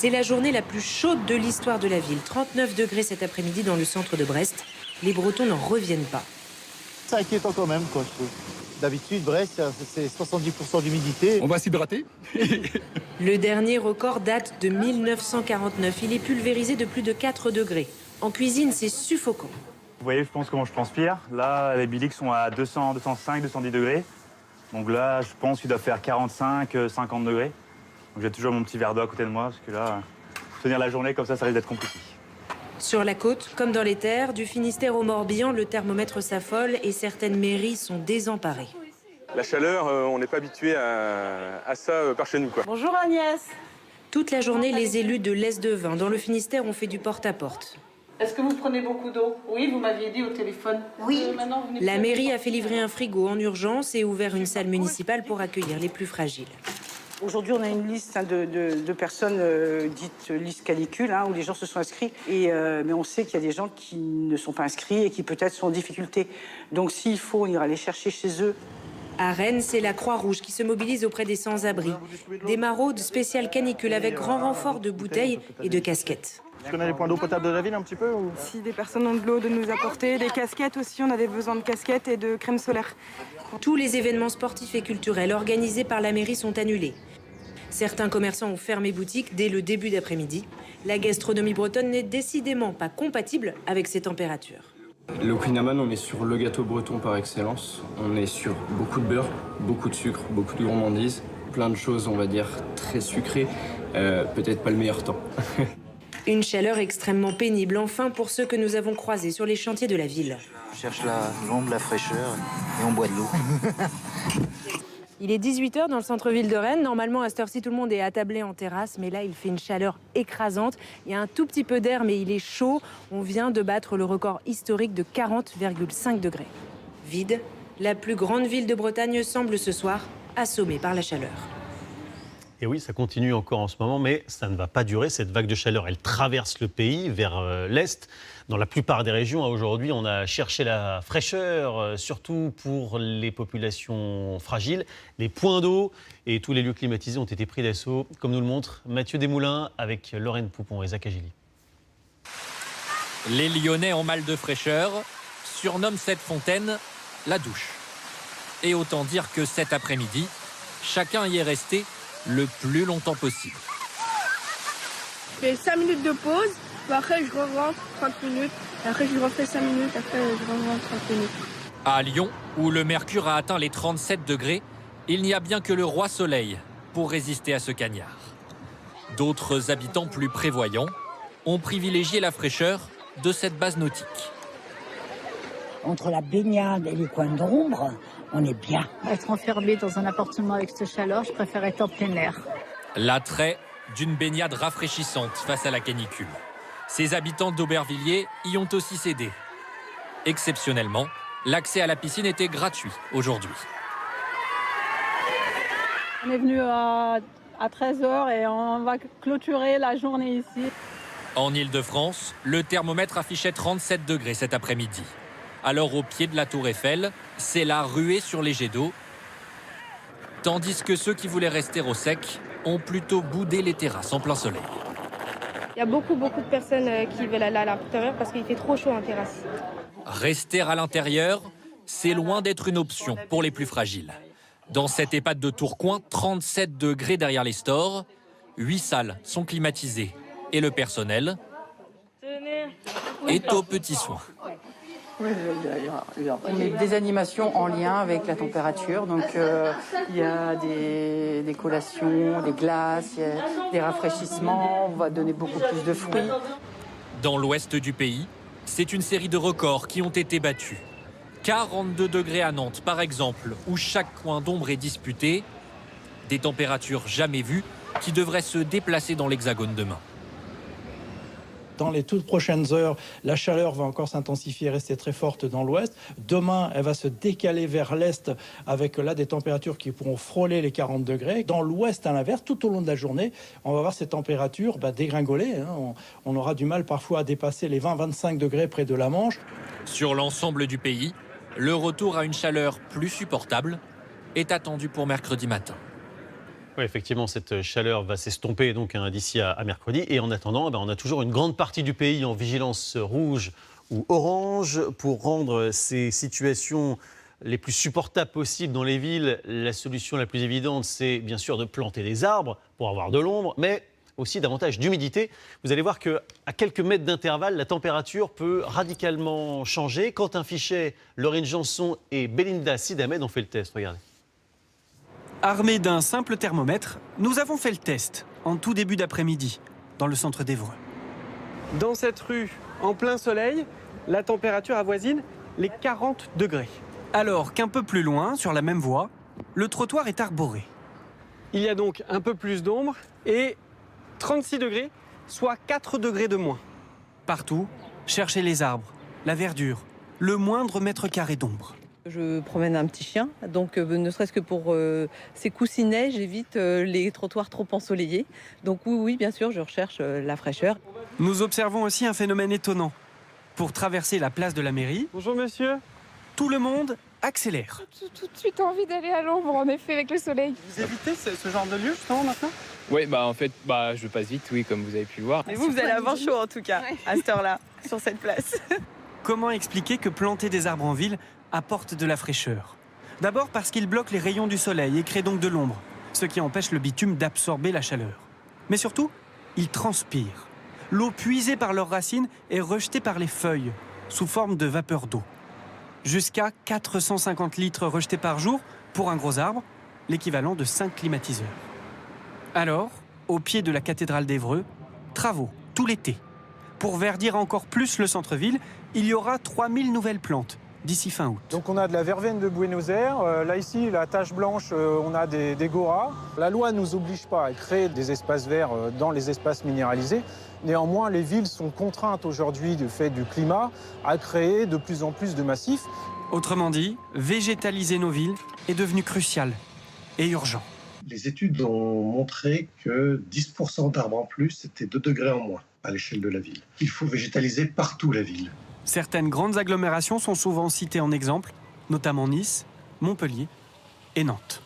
C'est la journée la plus chaude de l'histoire de la ville. 39 degrés cet après-midi dans le centre de Brest. Les Bretons n'en reviennent pas. C'est inquiétant quand même, quoi, je trouve. D'habitude, Brest, c'est 70% d'humidité. On va s'hydrater. Le dernier record date de 1949. Il est pulvérisé de plus de 4 degrés. En cuisine, c'est suffocant. Vous voyez, je pense comment je transpire. Là, les biliques sont à 200, 205, 210 degrés. Donc là, je pense qu'il doit faire 45, 50 degrés. Donc j'ai toujours mon petit verre d'eau à côté de moi, parce que là, tenir la journée comme ça risque d'être compliqué. Sur la côte, comme dans les terres, du Finistère au Morbihan, le thermomètre s'affole et certaines mairies sont désemparées. La chaleur, on n'est pas habitué à ça par chez nous, quoi. Bonjour Agnès. Toute la journée, les élus de l'Est-de-Vin, dans le Finistère, ont fait du porte-à-porte. Est-ce que vous prenez beaucoup d'eau? Oui, vous m'aviez dit au téléphone. Oui. La mairie a fait livrer un frigo en urgence et ouvert une salle municipale pour accueillir les plus fragiles. Aujourd'hui, on a une liste de personnes dites liste canicule, où les gens se sont inscrits. Mais on sait qu'il y a des gens qui ne sont pas inscrits et qui peut-être sont en difficulté. Donc s'il faut, on ira les chercher chez eux. À Rennes, c'est la Croix-Rouge qui se mobilise auprès des sans-abri. Des maraudes spéciales canicule avec grand renfort de bouteilles et de casquettes. Tu connais les points d'eau potable de la ville un petit peu ou... Si des personnes ont de l'eau, de nous apporter. Des casquettes aussi, on avait besoin de casquettes et de crème solaire. Tous les événements sportifs et culturels organisés par la mairie sont annulés. Certains commerçants ont fermé boutique dès le début d'après-midi. La gastronomie bretonne n'est décidément pas compatible avec ces températures. Le Queen Amman, on est sur le gâteau breton par excellence. On est sur beaucoup de beurre, beaucoup de sucre, beaucoup de gourmandise. Plein de choses, on va dire, très sucrées. Peut-être pas le meilleur temps. Une chaleur extrêmement pénible, enfin, pour ceux que nous avons croisés sur les chantiers de la ville. On cherche l'ombre, la fraîcheur et on boit de l'eau. Il est 18h dans le centre-ville de Rennes. Normalement, à cette heure-ci, tout le monde est attablé en terrasse. Mais là, il fait une chaleur écrasante. Il y a un tout petit peu d'air, mais il est chaud. On vient de battre le record historique de 40,5 degrés. Vide, la plus grande ville de Bretagne semble ce soir assommée par la chaleur. Et oui, ça continue encore en ce moment, mais ça ne va pas durer. Cette vague de chaleur, elle traverse le pays vers l'est. Dans la plupart des régions, aujourd'hui, on a cherché la fraîcheur, surtout pour les populations fragiles. Les points d'eau et tous les lieux climatisés ont été pris d'assaut, comme nous le montre Mathieu Desmoulins avec Lorraine Poupon et Zach Agili. Les Lyonnais en mal de fraîcheur surnomment cette fontaine la douche. Et autant dire que cet après-midi, chacun y est resté le plus longtemps possible. Je fais 5 minutes de pause, puis après je rentre 30 minutes, après je refais 5 minutes, après je rentre 30 minutes. À Lyon, où le mercure a atteint les 37 degrés, il n'y a bien que le roi Soleil pour résister à ce cagnard. D'autres habitants plus prévoyants ont privilégié la fraîcheur de cette base nautique. Entre la baignade et les coins d'ombre, on est bien. Être enfermé dans un appartement avec cette chaleur, je préfère être en plein air. L'attrait d'une baignade rafraîchissante face à la canicule. Ces habitants d'Aubervilliers y ont aussi cédé. Exceptionnellement, l'accès à la piscine était gratuit aujourd'hui. On est venu à 13h et on va clôturer la journée ici. En Île-de-France, le thermomètre affichait 37 degrés cet après-midi. Alors au pied de la Tour Eiffel, c'est la ruée sur les jets d'eau. Tandis que ceux qui voulaient rester au sec ont plutôt boudé les terrasses en plein soleil. Il y a beaucoup de personnes qui veulent aller à l'intérieur parce qu'il fait trop chaud en terrasse. Rester à l'intérieur, c'est loin d'être une option pour les plus fragiles. Dans cette EHPAD de Tourcoing, 37 degrés derrière les stores, 8 salles sont climatisées. Et le personnel est aux petits soins. On met des animations en lien avec la température. Donc il y a des collations, des glaces, il y a des rafraîchissements. On va donner beaucoup plus de fruits. Dans l'ouest du pays, c'est une série de records qui ont été battus. 42 degrés à Nantes, par exemple, où chaque coin d'ombre est disputé. Des températures jamais vues qui devraient se déplacer dans l'Hexagone demain. Dans les toutes prochaines heures, la chaleur va encore s'intensifier, rester très forte dans l'ouest. Demain, elle va se décaler vers l'est avec là des températures qui pourront frôler les 40 degrés. Dans l'ouest, à l'inverse, tout au long de la journée, on va voir ces températures dégringoler. On aura du mal parfois à dépasser les 20-25 degrés près de la Manche. Sur l'ensemble du pays, le retour à une chaleur plus supportable est attendu pour mercredi matin. Oui, effectivement, cette chaleur va s'estomper donc d'ici à mercredi. Et en attendant, on a toujours une grande partie du pays en vigilance rouge ou orange pour rendre ces situations les plus supportables possibles dans les villes. La solution la plus évidente, c'est bien sûr de planter des arbres pour avoir de l'ombre, mais aussi davantage d'humidité. Vous allez voir qu'à quelques mètres d'intervalle, la température peut radicalement changer. Quentin Fichet, Laurine Janson et Belinda Sidamed ont fait le test. Regardez. Armés d'un simple thermomètre, nous avons fait le test en tout début d'après-midi dans le centre d'Évreux. Dans cette rue, en plein soleil, la température avoisine les 40 degrés. Alors qu'un peu plus loin, sur la même voie, le trottoir est arboré. Il y a donc un peu plus d'ombre et 36 degrés, soit 4 degrés de moins. Partout, cherchez les arbres, la verdure, le moindre mètre carré d'ombre. Je promène un petit chien, donc ne serait-ce que pour ces coussinets, j'évite les trottoirs trop ensoleillés. Donc oui, bien sûr, je recherche la fraîcheur. Nous observons aussi un phénomène étonnant. Pour traverser la place de la mairie, bonjour monsieur, tout le monde accélère. Tout de suite envie d'aller à l'ombre, en effet, avec le soleil. Vous évitez ce genre de lieu justement maintenant? Oui, en fait, je passe vite, oui, comme vous avez pu le voir. Et vous allez avoir chaud en tout cas, à cette heure-là, sur cette place. Comment expliquer que planter des arbres en ville apporte de la fraîcheur? D'abord parce qu'ils bloquent les rayons du soleil et créent donc de l'ombre, ce qui empêche le bitume d'absorber la chaleur. Mais surtout, ils transpirent. L'eau puisée par leurs racines est rejetée par les feuilles, sous forme de vapeur d'eau. Jusqu'à 450 litres rejetés par jour pour un gros arbre, l'équivalent de 5 climatiseurs. Alors, au pied de la cathédrale d'Évreux, travaux tout l'été. Pour verdir encore plus le centre-ville, il y aura 3000 nouvelles plantes d'ici fin août. Donc on a de la verveine de Buenos Aires, là ici la tache blanche, on a des goras. La loi ne nous oblige pas à créer des espaces verts dans les espaces minéralisés. Néanmoins, les villes sont contraintes aujourd'hui du fait du climat à créer de plus en plus de massifs. Autrement dit, végétaliser nos villes est devenu crucial et urgent. Les études ont montré que 10% d'arbres en plus, c'était 2 degrés en moins à l'échelle de la ville. Il faut végétaliser partout la ville. Certaines grandes agglomérations sont souvent citées en exemple, notamment Nice, Montpellier et Nantes.